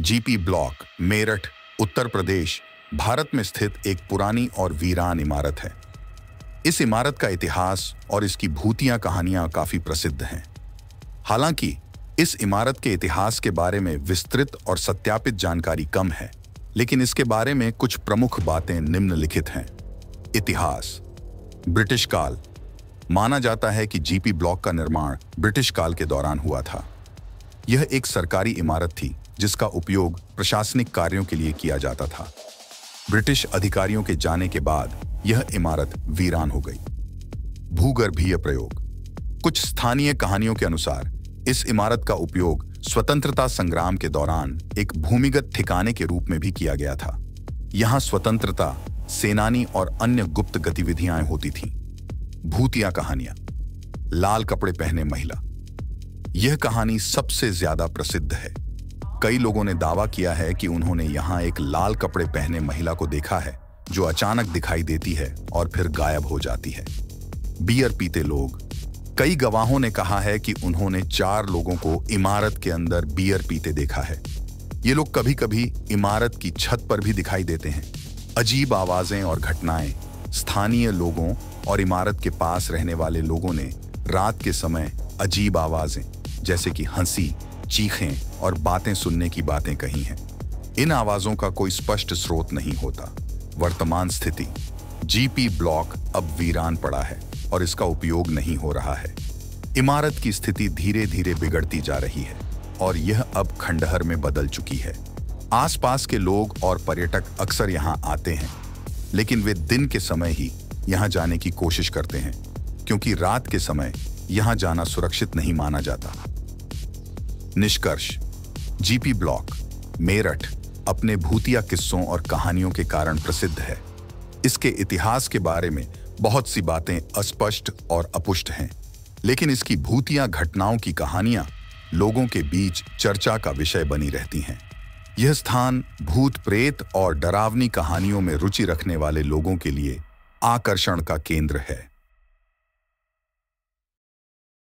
GP block, Meerut, Uttar Pradesh, Bharat में स्थित एक पुरानी और वीरान इमारत है। इस इमारत का इतिहास और इसकी भूतिया कहानियां काफी प्रसिद्ध हैं। हालांकि इस इमारत के इतिहास के बारे में विस्तृत और सत्यापित जानकारी कम है, लेकिन इसके बारे में कुछ प्रमुख बातें निम्नलिखित हैं। इतिहास। ब्रिटिश काल। माना जाता है कि जीपी ब्लॉक का निर्माण ब्रिटिश काल के दौरान हुआ था। यह एक सरकारी इमारत थी जिसका उपयोग प्रशासनिक कार्यों के लिए किया जाता था। ब्रिटिश अधिकारियों के जाने के बाद यह इमारत वीरान हो गई। भूगर्भीय प्रयोग। कुछ स्थानीय कहानियों के अनुसार इस इमारत का उपयोग स्वतंत्रता संग्राम के दौरान एक भूमिगत ठिकाने के रूप में भी किया गया था। यहां स्वतंत्रता सेनानी और अन्य गुप्त गतिविधियां होती थीं। भूतिया कहानियां। लाल कपड़े पहने महिला। यह कहानी सबसे ज्यादा प्रसिद्ध है। कई लोगों ने दावा किया है कि उन्होंने यहां एक लाल कपड़े पहने महिला को देखा है जो अचानक दिखाई देती है और फिर गायब हो जाती है। बियर पीते लोग। कई गवाहों ने कहा है कि उन्होंने 4 लोगों को इमारत के अंदर बियर पीते देखा है। ये लोग कभी कभी इमारत की छत पर भी दिखाई देते हैं। अजीब आवाजें और घटनाएं। स्थानीय लोगों और इमारत के पास रहने वाले लोगों ने रात के समय अजीब आवाजें जैसे कि हंसी, चीखें और बातें सुनने की बातें कही हैं। इन आवाजों का कोई स्पष्ट स्रोत नहीं होता। वर्तमान स्थिति। जीपी ब्लॉक अब वीरान पड़ा है और इसका उपयोग नहीं हो रहा है। इमारत की स्थिति धीरे धीरे बिगड़ती जा रही है और यह अब खंडहर में बदल चुकी है। आसपास के लोग और पर्यटक अक्सर यहां आते हैं, लेकिन वे दिन के समय ही यहां जाने की कोशिश करते हैं क्योंकि रात के समय यहां जाना सुरक्षित नहीं माना जाता। निष्कर्ष। जीपी ब्लॉक, मेरठ अपने भूतिया किस्सों और कहानियों के कारण प्रसिद्ध है। इसके इतिहास के बारे में बहुत सी बातें अस्पष्ट और अपुष्ट हैं, लेकिन इसकी भूतिया घटनाओं की कहानियां लोगों के बीच चर्चा का विषय बनी रहती हैं। यह स्थान भूत प्रेत और डरावनी कहानियों में रुचि रखने वाले लोगों के लिए आकर्षण का केंद्र है।